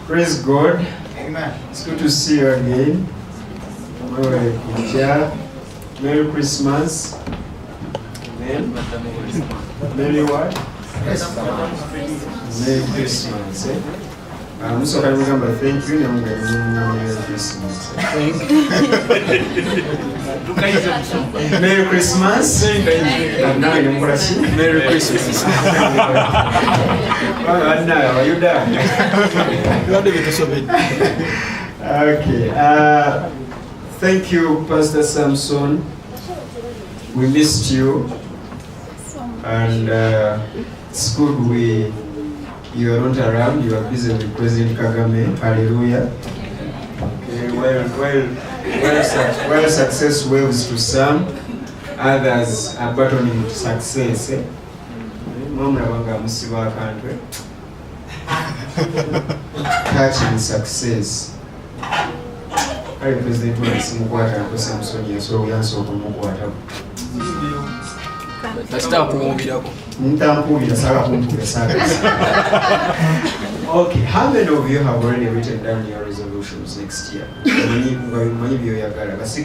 Praise God. Amen. It's good to see you again. Merry Christmas. Amen. Merry what? Merry Christmas. So can we remember thank you and Merry Christmas. Thank you. Merry Christmas. Merry Christmas. Are you done? Okay. Thank you, Pastor Samson. We missed you, and it's good you are not around. You are busy with President Kagame. Hallelujah. Okay. Well, success waves to some, others are battling success. Catching success. I represent when it's Mukwata and Samson, so we answer from Mukwata. Okay, how many of you have already written down your resolutions next year? Many of you are going to see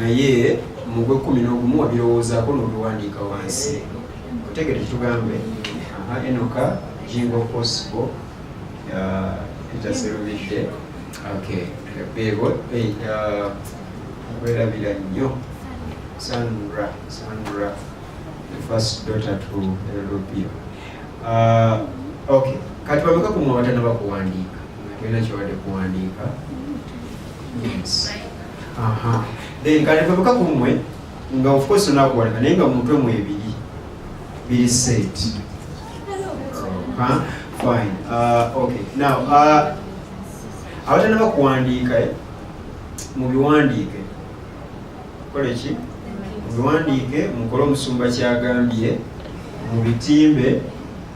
naye mugwe 11 wabirowoozaako n'obiwandiika wansi otegere kitugambe enoka jingo possible etaserubidde okay beebo werabira nnyo Sandra the first daughter to Elopio. Okay kati bameka kumwe abatanaba kuwandiika tulina kiwadde kuwandiika yes then kati bameka kumwe nga of course onakuwandiika naye nga mutwe mu biri set fine okay now abatanaba kuwandiika mubiwandiike kole ki mubiwandiike mukole omusumba kyagambye mubitimbe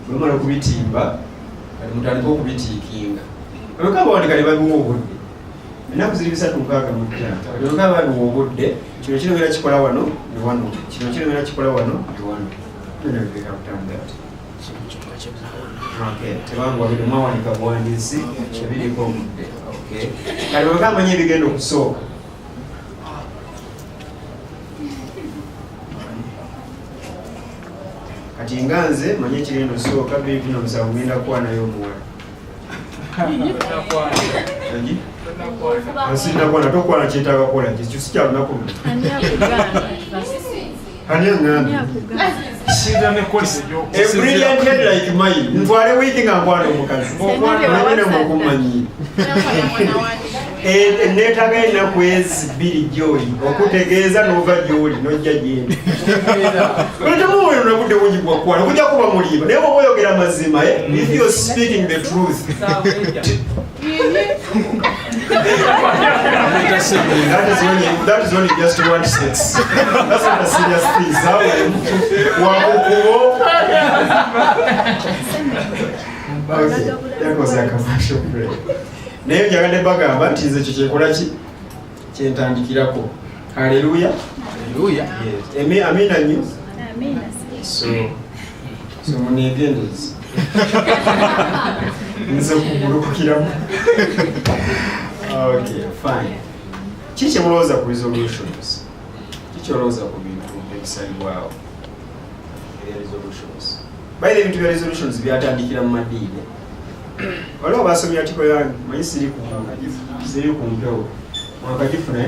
bwemala okubitimba kati mutandika okubitiikinga bameka bawandiika ne babiwa obudde ennaku ziri 365 bameka babiwa obudde kino kinomera kikola wano ne wano kino kinomera kikola wano ne wano okay tebanga wabiri mwawanika buwandiisi ebiriko obudde okay kati bameka amanyi ebigenda okusooka kati nga nze manye ekigenda osooka 2007 ngenda kukwanayo omuwala asinakwana tokwana kyetaaga kukola kyo sikyalunaku ani aŋŋambye a brilliant head like mine ntwale wiiki nga nkwana omukazi nanyina mukumanyi neetaaga ennaku ezi 2 gy'oli okutegeeza n'ova gy'oli n'ojja gyendi temuweno nabudde bungi bwakukwala kujja kuba muliiba naye oba oyogera mazima if you're speaking the truth that is only just one sex. That's not a serious thing. Okay, that was a commercial break. Naye njagala bagamba nti nze kyo kyekola ki kyentandikirako. Hallelujah. Hallelujah. Yes. Amina nnyo. Amina. So muneegendezi. Nze kugulukukiramu. Okay, fine. Kiki mulowooza ku resolutions? Kiki olowooza ku bintu ebisalibwawo resolutions? By the bintu bya resolutions byatandikira mu madiini. Waliwo basomye article yange manyi siri ku mpewo mwakagifuna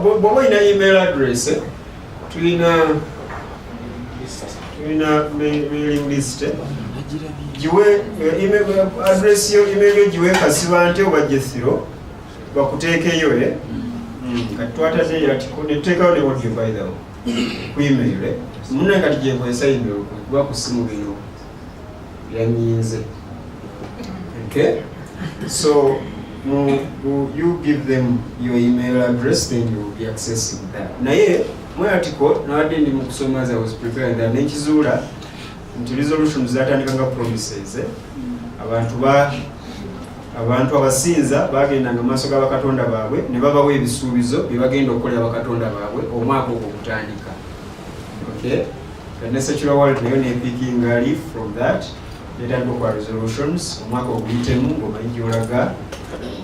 bw'oba olina email address tulina mailing list giwe address yo email yo giwe Kasiba nti oba Jethiro bakuteekeyo kati twatadde article netuteekayo ne audio by the way ku email munne kati gyenkozesa email kuba ku simu bino yanyinze. Okay, so you give them your email address, then you will be accessing that. Naye my article nawadde ndi mu kusoma as I was preparing that nekizuula nti resolutions zatandikanga promises abantu abasinza bagendanga maaso ga bakatonda baabwe ne babawa ebisuubizo bye bagenda okukolera bakatonda baabwe omwaka ogwo okutandika. Okay, the secular world nayo nepikinga leaf from that leeta ndokwa resolutions omwaka oguyitemu ng'omanyi gy'olaga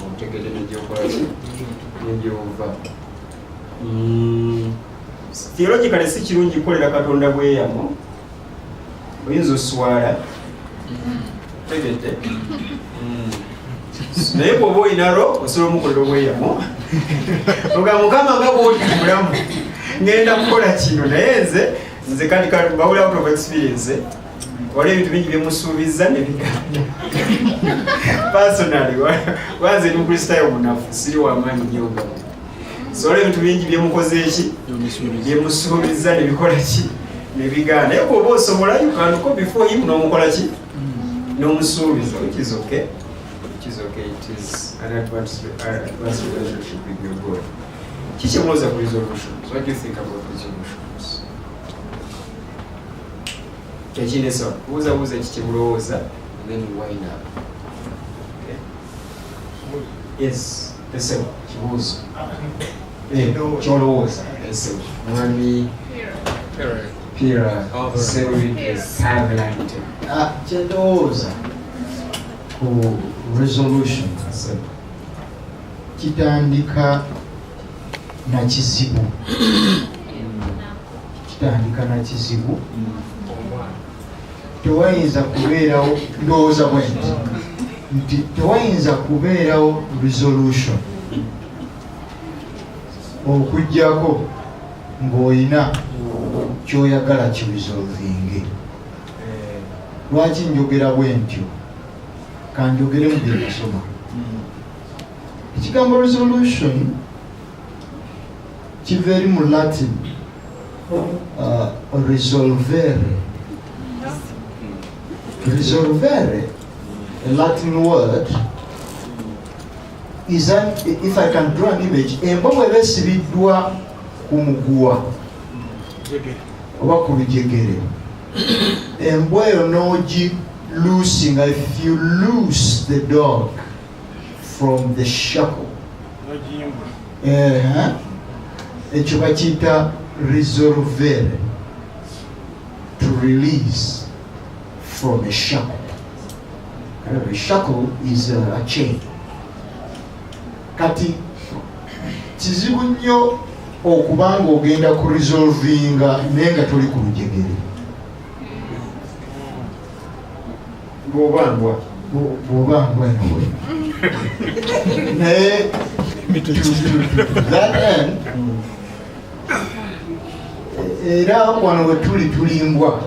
otegedde n'egyokolaki n'egyova. Theologically si kirungi kukolera Katonda bweyamo, oyinza oswala tegedde naye bw'oba oyinalo osobola omukolera obweyamo oga Mukama nga bw'oli mulamu ngenda kukola kino naye nze kandi bawula out of experience waliwo ebintu bingi byemusuubiza ne biganda personally wanze ndi mukristaayo munafu siri wamaanyi nnyo nga so waliwo ebintu bingi byemukoze eki byemusuubiza ne bikola ki ne biganda naye bw'oba osobola you can go before him n'omukola ki n'omusuubiza which is okay. It is an advanced relationship with your God. Kiki muloza ku resolutions? What do you think about resolutions? Ekinesa buuza kiki mulowooza and then you wind up. Okay. Yes. Ese kibuuzo. Kyolowooza. Ese mwami Pira Serid Haviland. Kyendowooza ku resolution kitandika na kizibu tewayinza kubeerawo ndowooza bwenti nti tewayinza kubeerawo resolution okujjako ng'olina kyoyagala kiresolvinge. Lwaki njogera bwentyo? Kanjogere mu bye nasoma. Ekigambo resolution kiva eri mu Latin resolvere. Resolvere, a Latin word, is an, if I can draw an image, embwa bw'eba esibiddwa ku muguwa oba ku bijegere, embwa eyo n'ogi loosing, if you loose the dog from the shackle, ekyo bakiyita resolvere, to release from a shackle. A shackle is a chain. Kati kizibu nnyo okubanga ogenda ku resolvinga naye nga toli ku lujegere. Bw'obangwa enawe naye that end era wano we tuli tulimbwa,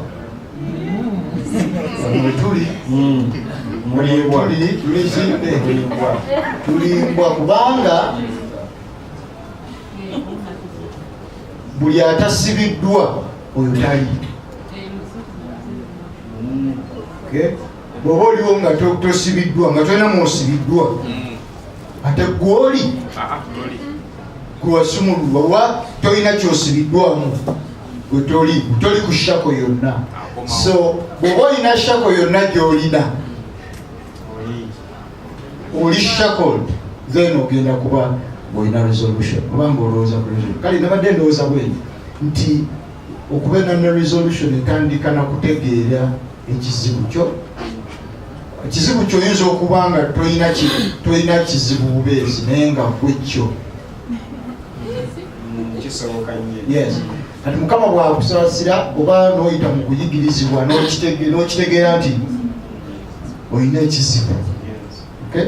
wano we tuli tulimbwa kubanga buli atasibiddwa oyo tali. Bw'oba oliwo nga tosibiddwa nga tolina mwosibiddwa ate gw'oli gwewasumululwa oba tolina kyosibiddwamu gwe toli ku shako yonna. So bw'oba olina shako yonna gy'olina oli shackled, then ogenda kuba ng'olina resolution obanga olowooza ku resolution. Kale nabadde ndowooza bwene nti okubeera ne resolution etandika na kutegeera ekizibu kyo. Ekizibu ky'oyinza okuba nga tolina kizibu bubeezi naye nga gwekyo. Yes. Kati Mukama bw'akusaasira oba n'oyita mu kuyigirizibwa n'okitegeera nti olina ekizibu,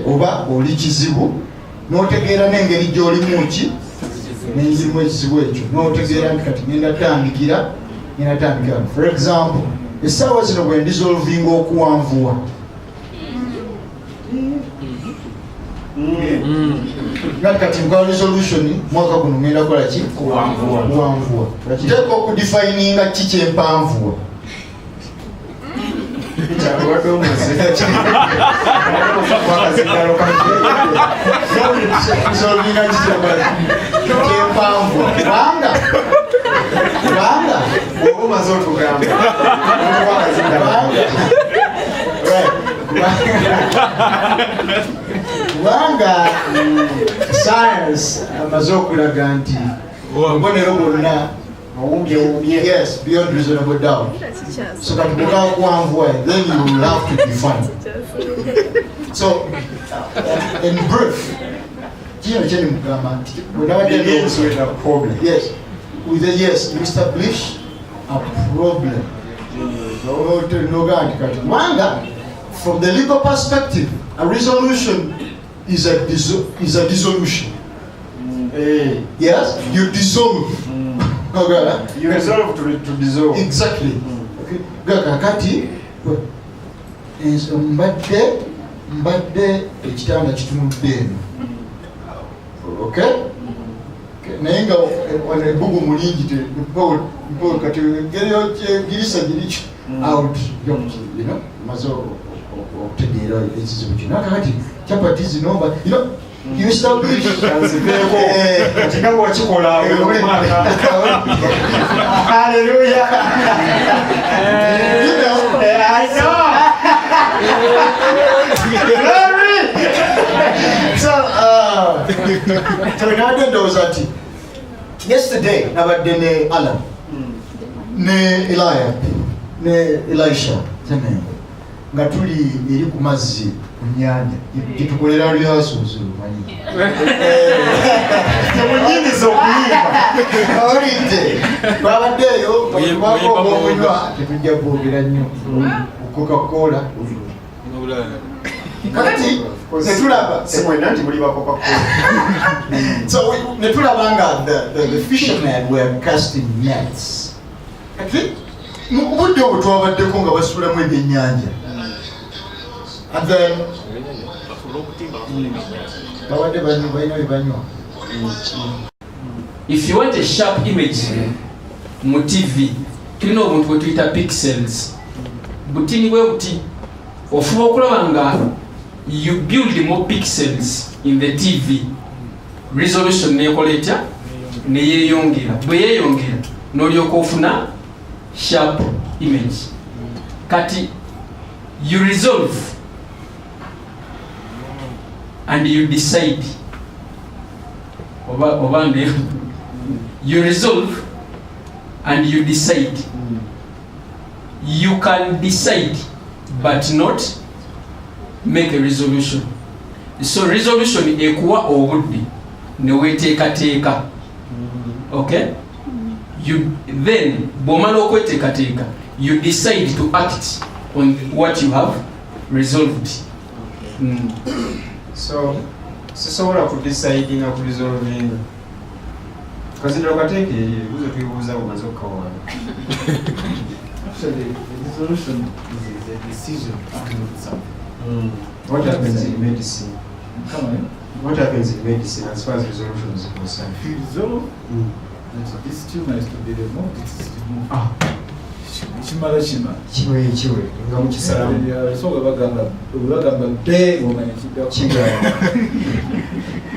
oba oli kizibu n'otegeera n'engeri gy'olimu ki n'engirimu ekizibu ekyo n'otegeera nti kati ngenda tandikira. For example, essaawa zino bwe ndisolvinga okuwanvuwa, kati nkola resolution mwaka guno ngenda kola ki? Kuwanvuwa. Kiteeka okudefininga ki kyempanvuwa. Kubanga science amaze okulaga nti obubonero bwonna Yes, beyond reasonable doubt. So that then you will have to define. So, in brief, begins with a problem. Yes, with a yes, you establish a problem. From the legal perspective, a resolution is a dissolution. Yes, you dissolve. You resolve to dissolve. Exactly. Okay. Kakati mbadde ekitanda kitunudde. Okay? Naye nga wano ebbugu mulingi kati girisa giri out, you know, maze okutegeera ekizibu kino. Kakati chapati zino, you know, you establish kikabo wakikola omwaka. Hallelujah. You know, I know. Glory. So nade ndowooza ati yesterday nabadde ne Alan ne Elijah ne Elisha nga tuli eri ku mazzi ku nnyanja gyetukolera rehearsals lumanyi temunyingiza okuyimba olidde twabaddeeyo okunywa tetujja kwogera nnyo Coca-Cola kakati netulaba simwena nti muli ba Coca-Cola. So netulaba nga the fishermen were casting nets. Kati mu budde obwo twabaddeko nga basulamu ebyennyanja. And then babadde balina banywa. If you want a sharp image mu TV, tulina obuntu bwe tuyita pixels. Butini bwe buti ofuba okulaba nga you build more pixels in the TV, resolution nekola etya neyeyongera. Bwe yeyongera n'olyoka ofuna sharp image. Kati you resolve and you decide. You resolve and you decide. You can decide but not make a resolution. So resolution ekuwa obudde ne weteekateeka. Okay? You then bw'omala okweteekateeka, you decide to act on what you have resolved. So sisobola kudecide na kuresolve kazindiro kateeke ebuuzo tuyibuuza bumaze okukawaana. Actually, the resolution is a decision to do something. What happens in medicine? Come on. What happens in medicine as far as resolution is concerned? If you resolve that this tumor is to be removed, it is removed. Chimala chima. Chiwe nga mukisalamu. So bagamba big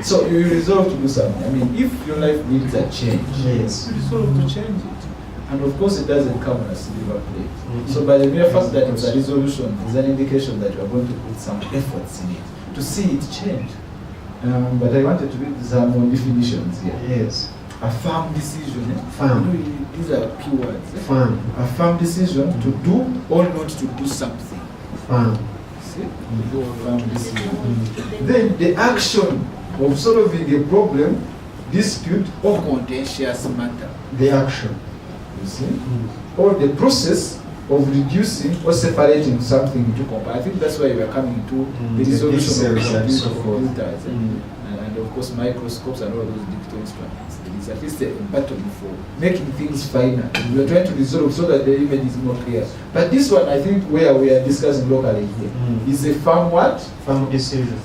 So you resolve to do something. I mean, if your life needs a change, yes, you resolve to change it. And of course, it doesn't come on a silver plate. So by the mere fact that it's a resolution is an indication that you are going to put some efforts in it to see it change. But I wanted to read some more definitions here. Yes. A firm decision. Firm. These are keywords. Firm. A firm decision to do or not to do something. Firm. See? Firm decision. Then the action of solving a problem, dispute, or contentious matter. The action. You see? Or the process of reducing or separating something into components. I think that's why we are coming to the resolution of computers and of course microscopes and all those digital instruments. It is at least a battle for making things finer. We are trying to resolve so that the image is more clear. But this one, I think, where we are discussing locally here, is a firm what? Firm decision.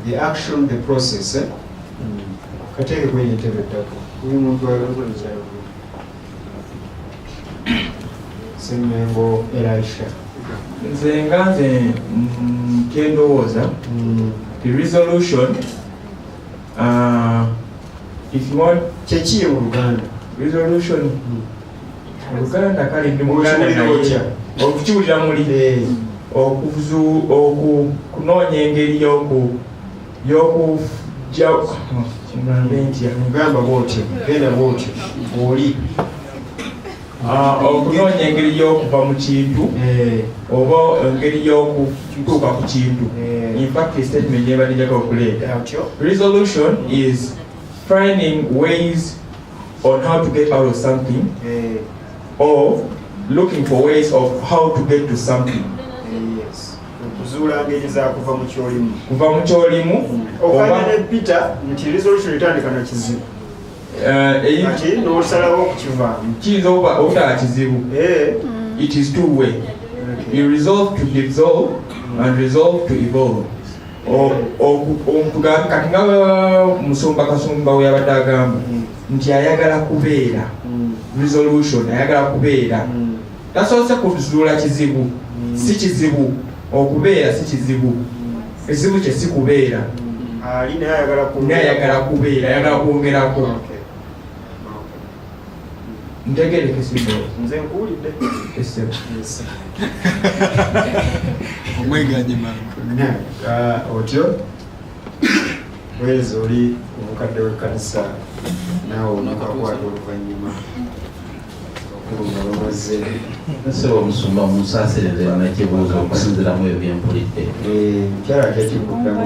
The action, the process. Kateke kwenye tebetako. Huyu muntu alikuwa Semengo Elisha. Nze kendowooza the resolution if you want Chechiye mu Luganda. Resolution Luganda kale ndi Muganda naye okukiwulira muli kunoonya engeri y'okujja gamba bwotyo genda bwotyo oli okunoonya engeri y'okuva mu kintu oba engeri y'okutuuka ku kintu. In fact, statement y'ebadde njagala okuleeta. Resolution is finding ways on how to get out of something or looking for ways of how to get to something. Okuzuula ngeri za kuva mu kyolimu. Kuva mu kyolimu. Okanya ne Peter nti resolution etandika na kizibu. Ati n'osalawo okukivaamu. Kiyinza obutaba kizibu. It is two way. You resolve to dissolve and resolve to evolve. Kati nga Musumba Kasumba we yabadde agamba nti ayagala kubeera. Resolution ayagala kubeera. Tasoose kuzuula kizibu. Si kizibu. Okubeera si kizibu. Ekizibu kye si kubeera. Ali naye ayagala kubeera. Naye ayagala kubeera, ayagala kwongerako. Ntegereke sibo. Nze nkuwulidde. Omweganye mangu. Otyo wezi oli omukadde w'ekkanisa naawe onakakwata oluvannyuma okulunga lumaze. Nasaba omusumba munsaasereze nakibuuza okusinziramu ebyo byempulidde. Mukyala kyekikuddamu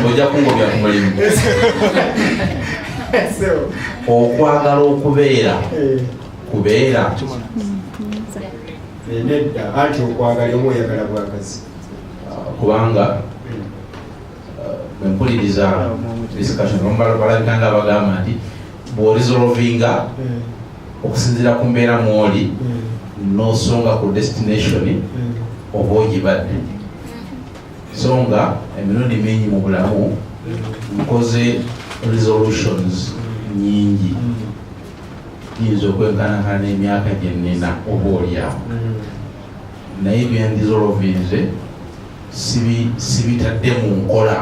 ojja kungobya ku mulimu. Okwagala okubeera kubeera nedda anti okwagala omu oyagala bwagazi kubanga bwempuliriza discussion balabika nga bagamba nti bw'orizolovinga okusinziira ku mbeera mwoli nosonga ku destination oba ogibadde. So nga emirundi mingi mu bulamu nkoze resolutions nyingi yinza okwenkanankana n'emyaka gye nnina oba olyawo naye byendizolovinze sibitadde mu nkola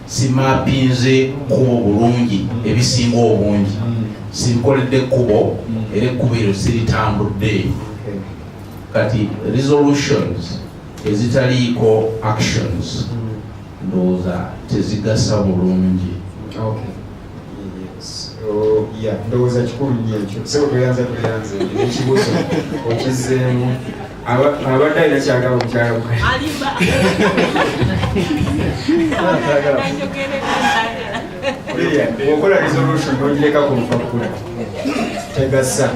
simapinze kubo bulungi ebisinga obungi sibikoledde ekkubo era ekkubo eryo siritambudde. Kati resolutions ezitaliiko actions ndowooza tezigasa bulungi. ndowooza kikulu nnyo ekyo so tuyanza n'ekibuuzo okizzeemu abadde alina kyagaba omukyala okola resolution n'ogireka ku lupapula tegasa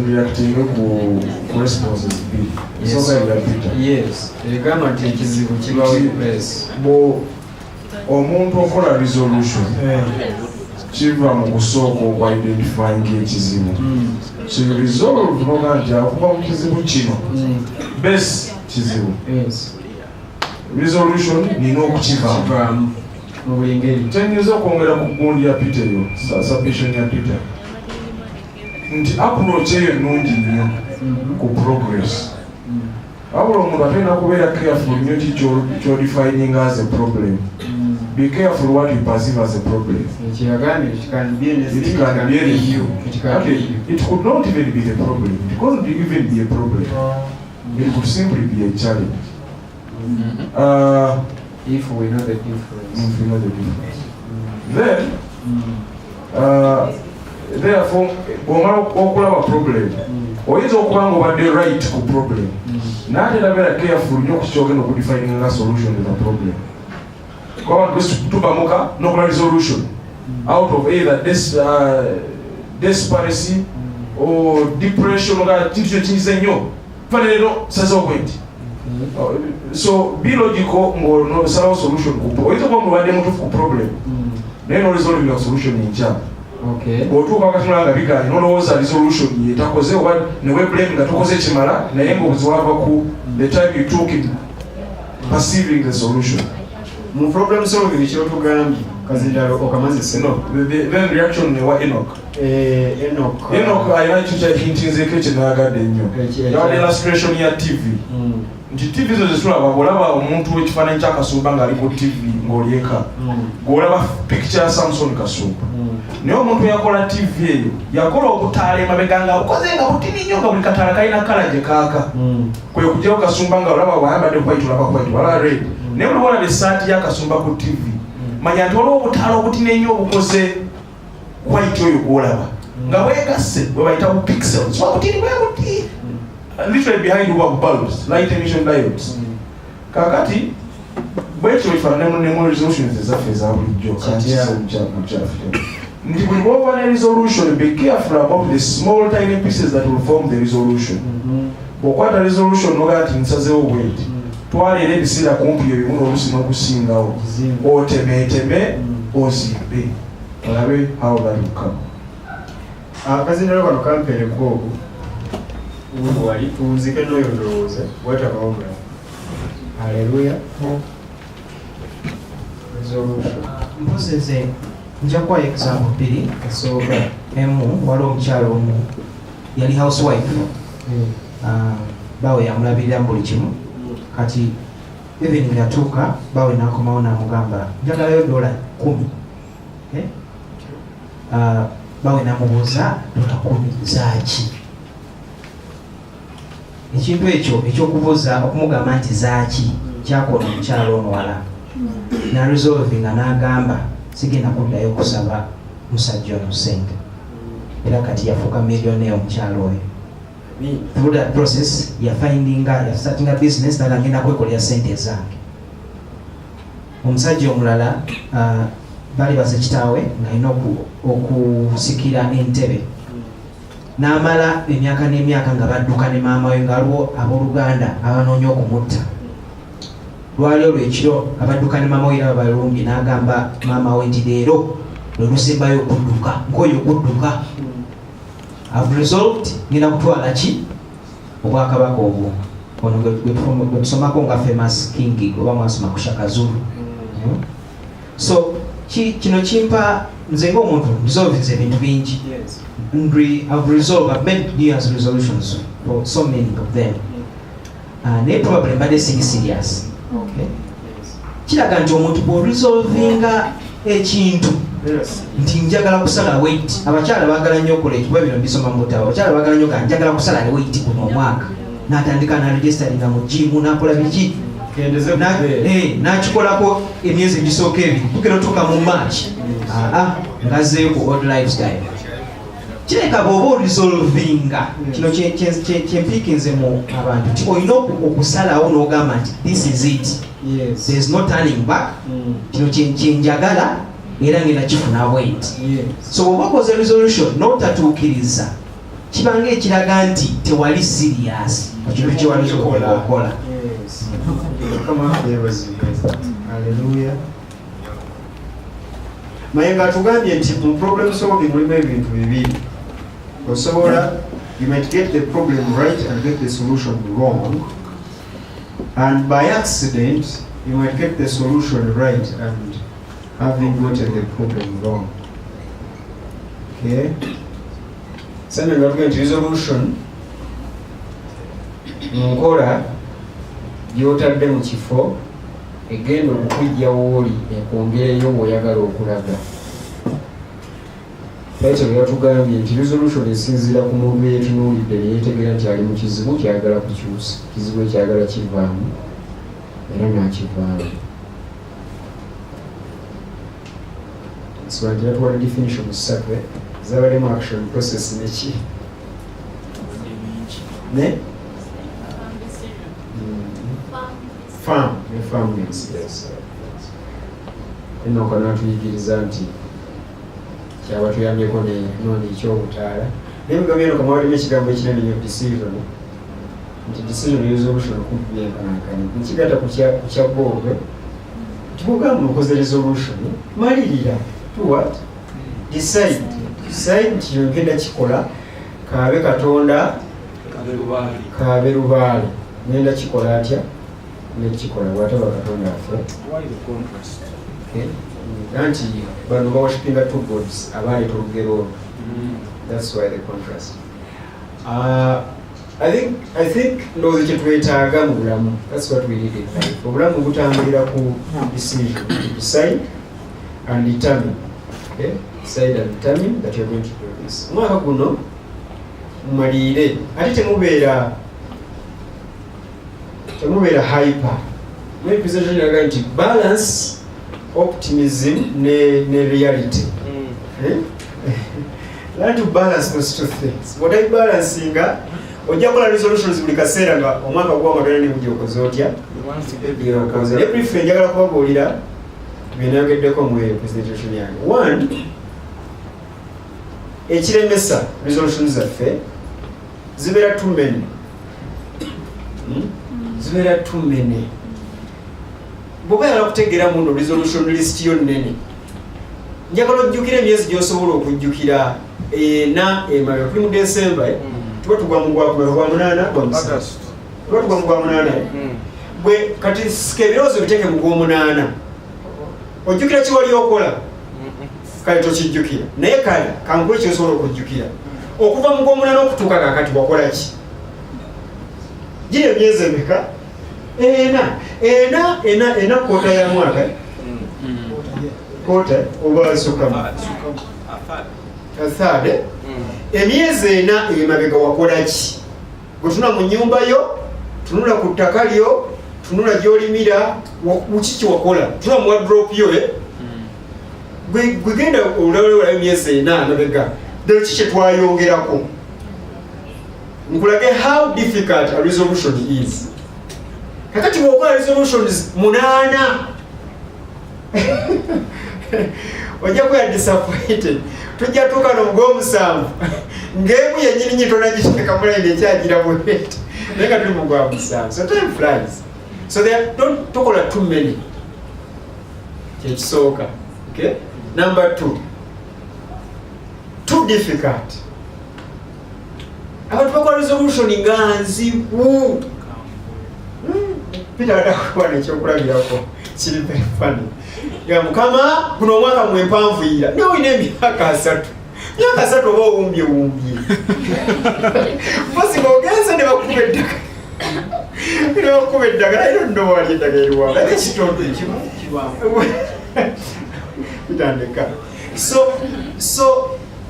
reacting ku responses egamba nti ekizibu kibawo omuntu okola resolution kiva mu kusooka okwa-identifying ekizibu. So you resolve noga nti akuva mu kizibu kino base kizibu resolution nina okukivaamu mu buli ngeri. Tenyinza okwongera ku gundi ya Peter eyo submission ya Peter nti approach eyo nnungi nnyo ku progress. Wabula omuntu atenda kubeera careful nnyo ki ky'odefining as a problem. Be careful what you perceive as a problem. It can be a review. It could not even be a problem. It couldn't even be a problem. It could simply be a challenge. If we know the difference. If we know the difference. Then, therefore, omala okulaba problem. Oyinza okuba nga obadde right ku problem. Naate nabeera careful nnyo ku kyogenda okudefining nga solution to the problem. Tubamuka nokola resolution out of either despairacy or depression nga kintu kiyize nnyo fanelero sazo bwenti. So be logical ng'osalawo solution ku oyinza okuba mulwadde mutuufu ku problem naye n'oresolvinga solution enkya. Bw'otuuka katunula nga bigaanye n'olowooza resolution yetakoze oba newe blame nga tokoze kimala naye ng'obuzi wava ku the time you took in perceiving the solution. Mu problem solving kyotugambye kazindalo okamaze no then reaction ne wa Enoch alina ekyo kyahintinzeeko kyenayagadde ennyo yawadde illustration ya TV nti TV zo zitulaba bw'olaba omuntu w'ekifaananyi kya Kasumba ng'ali ku TV ng'olyeka ng'olaba picture ya Samson Kasumba naye omuntu eyakola TV eyo yakola obutaala emabega nga bukoze nga butini nnyo nga buli kataala kalina kala gye kaaka kwe kujjawo Kasumba nga olaba bw'ayambadde white olaba white wala red naye buli olaba essaati ya Kasumba ku TV manya nti waliwo obutaala obutini ennyo obukoze white oyo gw'olaba nga bwegasse bwe bayita bu pixels wabutini bwe buti literally behind bulbs light emission diodes kakati bwekyo bifaanana ne resolutions ezaffe eza bulijjo nti buli bw'oba ne resolution be careful about the small tiny pieces that will form the resolution bw'okwata resolution nogaa nti nsazeewo bweti twala era ebiseera kumpi ebimu n'olusi n'okusingawo otemeeteme ozimbe olabe how that will come. Akazindalo kano kampeere bwogu wali tunzike n'oyo ndowooza bwatakawoga. Haleluya. Mpozeze nja kuwa example bbiri esooka emu waliwo omukyalo omu yali housewife bawe yamulabirira buli kimu kati even yatuuka bawe nakomawo namugamba njagalayo $10 bawe namubuuza $10 zaaki ekintu ekyo ekyokubuuza okumugamba nti zaaki kyakola omukyalo ono wala na resolve nga n'agamba sigenda kuddayo kusaba musajja ono ssente era kati yafuuka millionaire omukyalo oyo through that process starting a business nagenda kwekolera ssente zange. Omusajja omulala bali baze kitaawe ng'alina okusikira entebe n'amala emyaka n'emyaka nga badduka ne maama we ng'aliwo abooluganda abanoonya okumutta. Lwali olw'ekiro abadduka ne maama we era balungi n'agamba maama we nti leero lwe lusembayo okudduka nk'oyo okudduka I've resolved ngenda kutwala ki obwakabaka obwo ono gwe tusomako nga famous king oba mwasoma ku Shaka Zulu. So kino kimpa nze ng'omuntu resolve ebintu bingi. I've resolved, I've made New Year's resolutions for so many of them. Naye probably mbadde siri serious. Kiraga nti omuntu bw'oresolvinga ekintu nti njagala kusala weight. Abakyala baagala nnyo okola ekikuba bino mbisoma mu butabo. Abakyala baagala nnyo njagala kusala ne weight kuno omwaka. N'atandika n'aregisteringa mu gym n'akola biki. N'akikolako emyezi egisooka ebiri. Tukera tuka mu March. Ngazzeeyo ku old lifestyle. Kireka bw'oba orisolvinga kino kyempiikinze mu abantu nti olina okusalawo n'ogamba nti this is it. There is no turning back. Kino kyenjagala era ngenda kifuna bweti. So bw'oba okoze resolution n'otatuukiriza kibanga ekiraga nti tewali serious ku kintu kye wali okola. Haleluya. Mayenga atugambye nti mu problem solving mulimu ebintu bibiri. Osobola, you might get the problem right and get the solution wrong, and by accident you might get the solution right and having gotten the problem wrong. Okay? Sana ngatuga nti resolution nkola gy'otadde mu kifo egenda okukujja wooli ekwongereyo bw'oyagala okulaga. Petero yatugambye nti resolution esinziira ku muntu eyetunuulidde ne yeetegera nti ali mu kizibu kyagala kukyusa, kizibu ekyagala kivaamu era n'akivaamu. Nsibanti yatuwala definition ssatu zabalemu action process neki ne farmness. Yes. Eno kana tuyigiriza nti kyaba tuyambyeko noni ekyobutaala n'ebigambo eno kamwalimu ekigambo ekinene nyo decision nti decision resolution kumpi yenkanankani nkigata ku kya boobe tibugamba okoze resolution malirira to what decide nti ngenda kikola kaabe katonda kaabe lubaale ngenda kikola atya nekikola bwataba katonda affe. Anti bano bawashipinga two gods abali tolugero. That's why the contrast. I think ndo kyetwetaaga mu bulamu. That's what we need in life. Obulamu butambulira ku decision. Decide and determine. Okay? Decide and determine that you're going to do this. Mwaka guno mumalire ate temubeera hyper. Mwe presentation yaga nti balance optimism ne reality. Learn to balance those two things. What are you balancing? Ojja kola resolutions buli kaseera nga omwaka gw'amadala ne mujja okoze otya. Every friend njagala kubabuulira byenayogeddeko mu presentation yange. One, ekiremesa resolutions zaffe zibeera too many. Zibeera too many. Bw'oba yagala kutegeera muno resolution list yo nnene, njagala ojjukira emyezi gy'osobola okujjukira emabega kuli mu December tuba tugwa mu gwa munaana tuba tugwa mu gwa munaana bwe kati sika ebirowoozo biteeke mu gw'omunaana ojjukira kiwali okola kale tokijjukira naye kale kankuwe kyosobola okujjukira okuva mu gw'omunaana okutuuka kakati wakola ki giri emyezi emeka ena koota ya mwaka koota oba sukamu athade emyezi ena emabega wakola ki gwetunula mu nyumba yo tunula ku ttaka lyo tunula gy'olimira kiki wakola tunula mu wardrobe yo gwegenda olawulawula emyezi ena amabega dero ki kyetwayongerako nkulage how difficult a resolution is kakati bw'okola resolutions 8 ojja kuba disappointed tujja tuuka no mugw'omusanvu ng'emu yennyini nyi tonagiteeka mulayini ekyagira bwete naye nga tuli mu gw'omusanvu. So time flies. So don't tokola too many. Kyekisooka. Okay? Number 2, too difficult. Abantu bakola resolution nga nzibu. Peter atakuba nekyokulabirako kiri very funny. Ya mukama kuno omwaka mwempanvuyira naye olina emyaka 3 oba owumbye mpozi ng'ogenze ne bakuba eddagala naye nno wali eddagala eriwanga ate ekitundu ekimu bitandika. So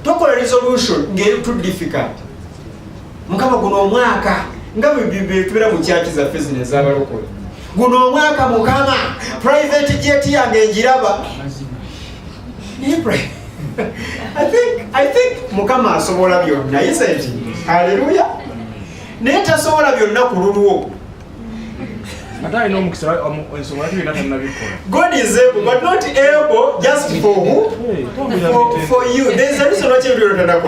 tokola resolution ng'eri too difficult. Mukama guno omwaka nga betubeera mu kyaki zaffe zino ez'abalokole guno omwaka mukama private jet yange engiraba. I think mukama asobola byonna, isn't he? Hallelujah. Naye tasobola byonna ku lulwo. God is able, but not able just for who? For you. There is a reason why you don't know.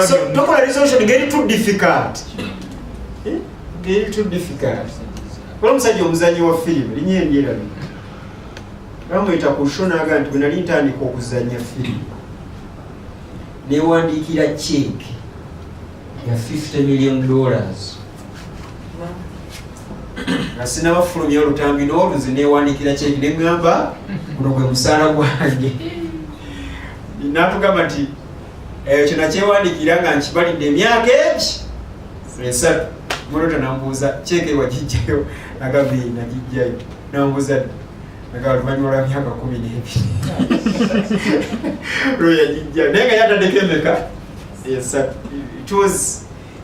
So tokola resolution get too difficult. Get too difficult. Kwa musajja omuzanyi wa firimu linye endyera bino bamwita ku shonaga nti bwe nali ntandika okuzannya firimu newandiikira check ya $50 million nga sinabafulumya olutambi n'oluzi newandiikira check neŋŋamba guno gwe musaala gwange natugamba nti ekyo nakyewandiikira nga nkibalidde emyaka egi 3 mulota nambuuza check wagijjayo nagamba nagijjayo nambuuza nagamba luvannyuma lwa myaka 12 lwe yagijjayo naye nga yataddeko emeka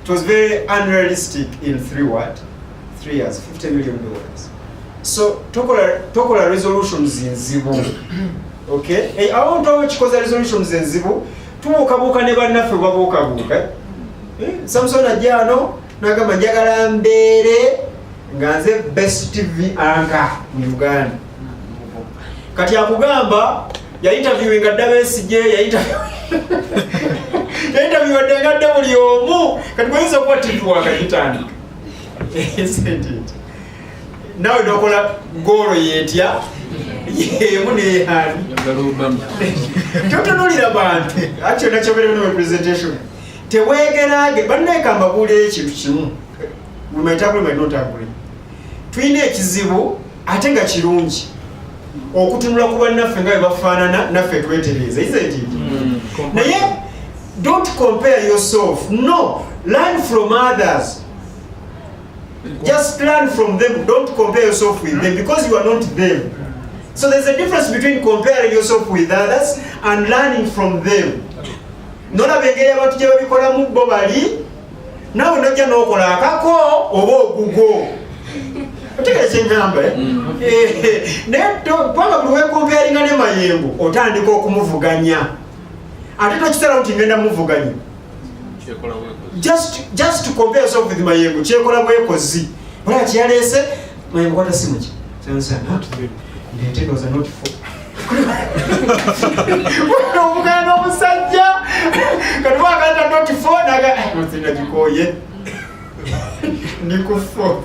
it was very unrealistic in 3 years, $50 million. So tokola resolutions enzibu. Okay? Abantu abakikoza resolutions enzibu tubuukabuuka ne bannaffe babuukabuuka. Samson ajjano nagamba njagala mbeere nga nze best TV anchor mu Uganda. Kati akugamba yainterviewinga Besigye yainterviewinga buli omu kati gweyinza okuba titwakagitandika. Isn't it? Nawe nokola golo yetya yemu neyani totunulira bantu akyo nakyoberewo no presentation tewegerage bannekamba buulira ekintu kimu we might agree, might not agree. Tuyina ekizibu ate nga kirungi okutunula ku bannaffe nga bwe bafaanana naffe twetereeza isn't it? Naye don't compare yourself. No, learn from others. Just learn from them. Don't compare yourself with them because you are not them. So there's a difference between comparing yourself with others and learning from them. Nona bengeri abantu gye babikolamu bo bali nawe nojja n'okola akako oba ogugo. Otegere kyengamba naye kubanga buli weekomparinga ne Mayengo otandika okumuvuganya ate tokisalawo nti ngenda muvuganya. Just to compare yourself with Mayengo kyekola bwekozi ola kyeyaleese Mayengo kwata simu ki ndeetedoza not for omugana n'omusajja kati wakaleta not for nagikoye nikufo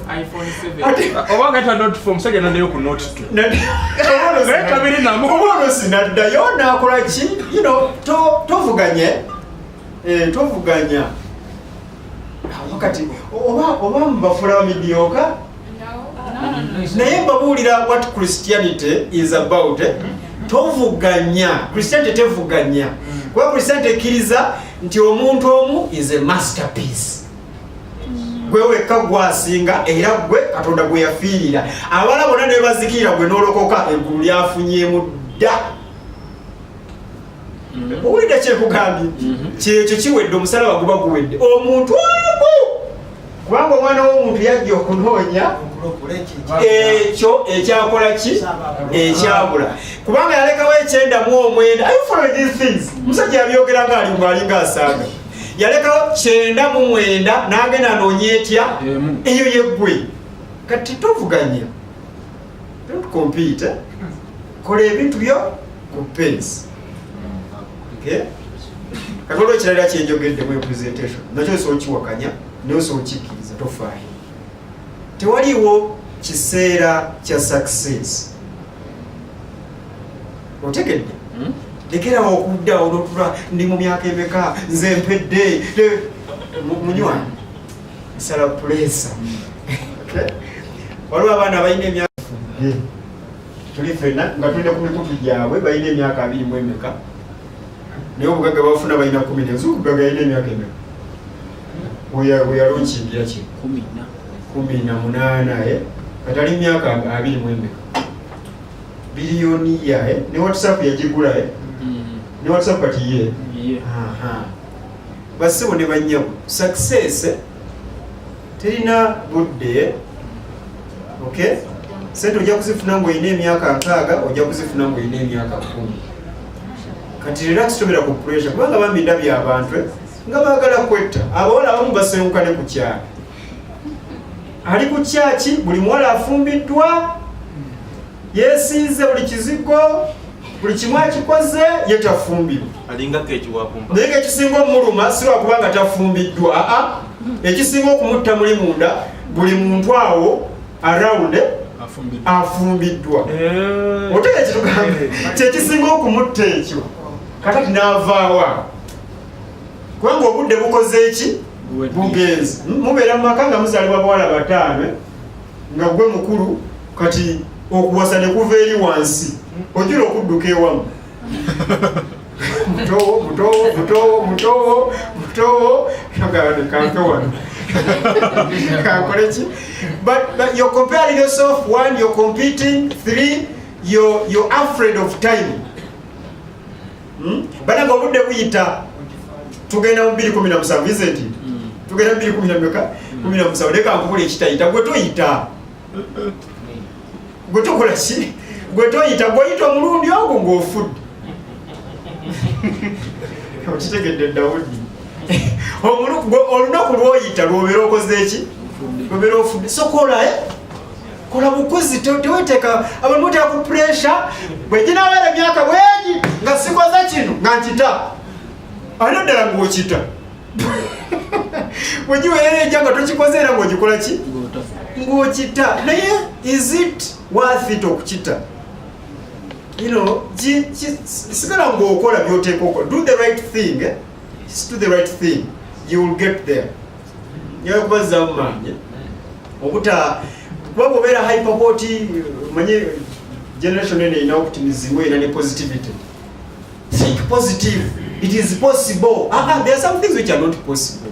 oba gata not for musajja naddayo ku not obono sinaddayo nakola ki tovuganye tovuganya wakati oba mbafula midioka naye mbabuulira what Christianity is about. Tovuganya. Christianity tevuganya kuba Christianity ekkiriza nti omuntu omu is a masterpiece. Gwe wekka gwasinga era gwe Katonda gwe yafiirira. Abala bonna ne bazikira gwe n'olokoka eggulu lyafunyemu dda. Owulidde kyekugambye kyekyo kiwedde omusalaba guba guwedde omuntu omu kubanga omwana w'omuntu yajja okunoonya ekyo ekyakola ki ekyabula kubanga yalekawo 9 are you following these things? Musajja yabyogera ng'alinga asaaga yalekawo 9 n'agenda anoonya etya eyo yeggwe kati tovuganya don't compete kola ebintu byo ku pace. Okay? Katolo kirala kyenjogedde mu presentation nakyo sookiwakanya naye sookikkiriza tofaayo. Tewaliwo kiseera kya success. Otegedde? Lekerawo okudda olwotula ndi mu myaka emeka nze mpedde munywani sala pulesa. Waliwo abaana balina emyaka tuli ffenna nga tulina ku mikutu gyabwe balina emyaka 20 mu emeka naye obugagga bafuna balina 10 nzukugaga yalina emyaka emeka weyalonkingira ki 18 katali myaka 20 mu emeka biliyoni yae ne WhatsApp yagigula ne WhatsApp kati ye basibo ne banyabo success terina budde. Okay, sente ojja kuzifuna ng'olina emyaka 6 ojja kuzifuna ng'olina emyaka 10. Kati relax tobera ku pressure kubanga bambi ndabye abantu nga baagala kwetta abawala abamu basenkane ku kyalo ali ku kyaki buli muwala afumbiddwa yeesiize buli kizigo buli kimu akikoze ye tafumbirwa alinga kekiwakumpa naye ekisinga omuluma si lwakubanga tafumbiddwa ekisinga okumutta muli munda buli muntu awo around afumbiddwa otega ekitugambe kyekisinga okumutta ekyo kakati n'avaawa kubanga obudde bukoze eki bugenzi mubeera mu maka nga muzaalibwa bawala 5 nga gwe mukulu kati okuwasa ne kuva eri wansi ojula okudduka ewamu mutowo kanke wano kankoleki. But you're comparing yourself. 1, you're competing. 3, you're afraid of time. Bana nga obudde buyita tugenda mu 2017 isn't it? Tugenda mu 2017 leka nkubula ekitayita gwe toyita gwe tokola ki gwe toyita gweyita omulundi ogwo ng'ofudde okitegedde Dawudi olunaku lwoyita lwobeera okoze eki lwobeera ofudde so kola bukozi teweteeka abantu mutera ku pressure bwe ginabeera emyaka bwegi nga sikoze kino nga nkita alina ddala ng'okita bwe giweerera ejja nga tokikoze era ng'ogikola ki ng'okita naye is it worth it okukita sigala ng'okola by'oteeka okola do the right thing do the right thing you will get there nyawe kubazzamu maanyi obuta kuba bw'obeera hyperpoti manye generation ina optimism ina positivity. Think positive. It is possible. There are some things which are not possible.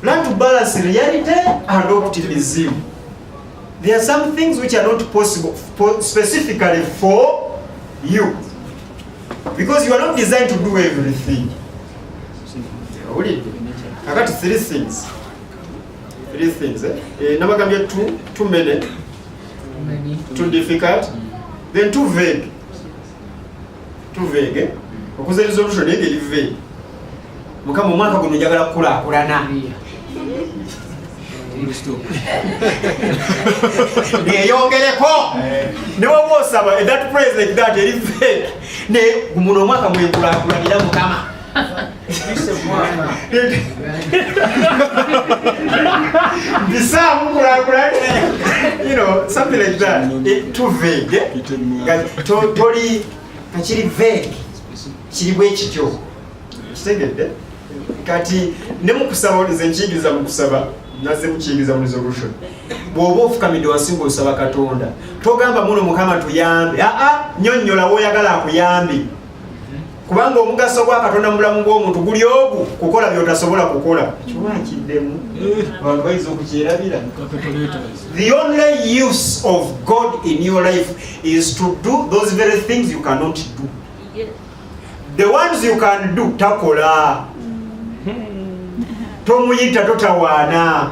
Learn to balance reality and optimism. There are some things which are not possible specifically for you. Because you are not designed to do everything. I got three things. Namagambia too many, too difficult, then too vague. Too vague. Because the resolution is vague. Mukama mwaka guno njagala kulakulana. Yongereko. Ne wabosaba that praise like that is vague. Ne muno mwaka mwekulakulanira Mukama. You know, something like that. Too vague. Tori kachiri vague. Chiri bwekityo. Kitegedde. Kati ne mukusaba nze nchigiriza mukusaba naze mukiyiriza mu resolution. Bw'oba ofukamidde wasinga osaba Katonda. Togamba muno Mukama tuyambe. Nnyonnyola w'oyagala akuyambe. Kubanga omugaso gwa Katonda mulamu gw'omuntu guli ogu kukola by'otasobola kukola. Kiwakiddemu. Abantu bayinza okukyerabira. The only use of God in your life is to do those very things you cannot do. The ones you can do, takola. Tomuyita totawaana.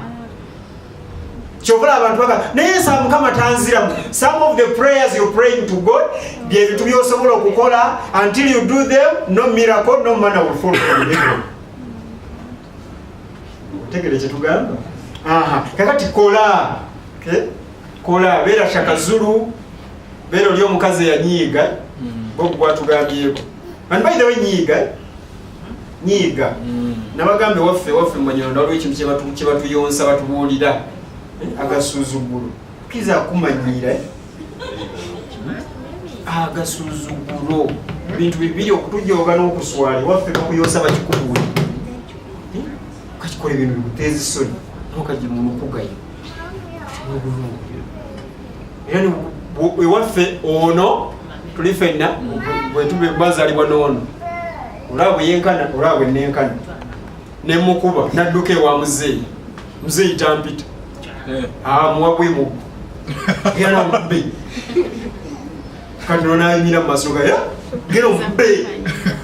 Chovola abantu baka naye sa Mukama tanziramu. Some of the prayers you praying to God, bye bitu byosobola okukola, until you do them, no miracle, no manna will fall from heaven. Tegere kyetugamba. Kakati kola. Okay? Kola beera shakazulu. Beera oli omukazi yanyiiga. Bobu gwatugambyeko. And by the way, nyiga. Nabagambe waffe mmanyondo olwo ekintu kye batuyonsa batubuulira. Agasuzuguro. Kiza kumanyira. Agasuzuguro. Bintu bibiri okutujooga n'okuswali waffe bakuyonsa bakikubuulira. Kakikola ebintu bikuteeza essoni. Nokajja mu lukugayo. Era waffe ono tuli ffenna bwe tube bazaalibwa n'ono. Olaba yenkana, olaba nenkana. Ne mukuba nadduka ewa muzeeyi. Muzeeyi tampita. Muwabwemu. Gera mubbe. Kati n'ayimira mu maaso ga gera mubbe.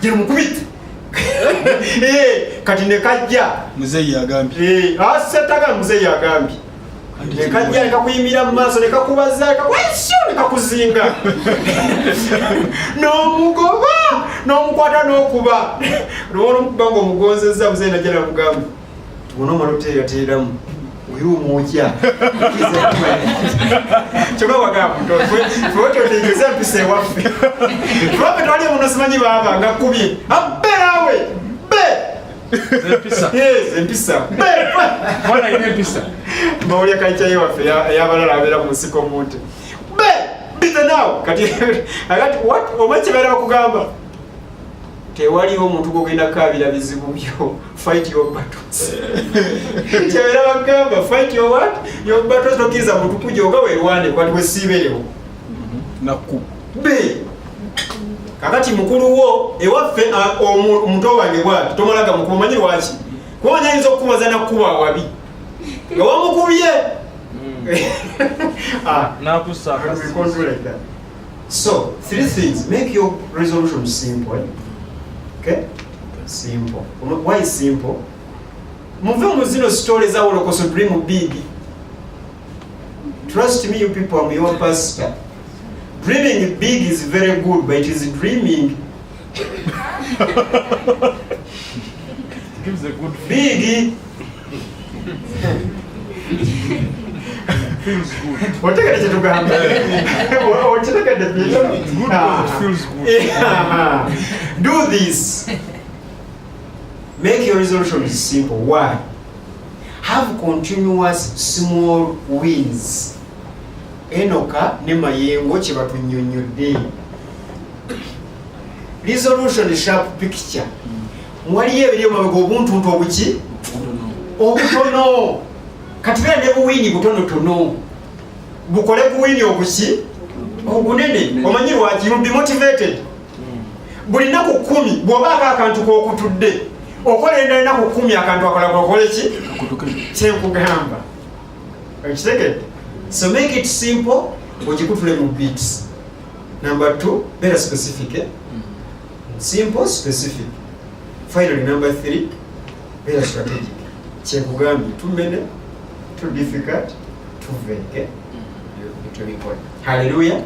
Gera mukubite. Kati ne kajja. Muzeeyi agambye. Setaga muzeeyi agambye. Nekajja nekakuyimira mu maaso nekakubaza nekakwesyo nekakuzinga. N'omugoba n'omukwata n'okuba. N'olwo omukuba ng'omugonzezza muzeeyi najja namugamba. Tubona omaloteeri ateeramu. Uyumujja. Kyokka wagamba ffe otegeza empisa ewaffe. Ffe twali omuntu simanyi baaba nga kkubye. Abbe naawe! Empisa. Mwana ine empisa. Mawulya kayita yewaffe ey'abalala abeera mu nsiko munte. Bize naawe! Kati omanyi kyebaera bakugamba? Tewaliwo omuntu gw'ogenda kaabira bizibu byo. Fight your battles. Kyebaera bakugamba fight your what? Your battles. Tokkiriza muntu kujooga weerwane kwati wesiiberewo. Nakku. Kakati mukulu wo ewaffe omuntu wange bwati tomalaga mukulu manyi lwaki? Kuba nyinza okukubaza nakuba wabi. Nga wamukubye. So, three things. Make your resolution simple. Okay? Simple. Why simple? Muve mu zino stories zawolokoso dream big. Trust me, you people, I'm your pastor. Dreaming big is very good, but it is dreaming Gives a good big. feels good. What are you talking Feels good. Do this. Make your resolution simple. Why? Have continuous small wins. Enoka ne mayengo kye batunyonyodde. Resolution sharp picture. Mwaliyo ebiri omabega obuntuntu obuki? Obutono. Kati beera ne buwini butonotono. Bukole buwini obuki? ogunene omanyi lwaki you be motivated buli naku 10 bw'obaako akantu k'okutudde okola endala naku 10 akantu akola okole ki kyenkugamba okitegedde so make it simple ogikutule mu beats number 2 better specific simple specific finally number 3 better strategic kyekugambye too many too difficult too vague. Hallelujah.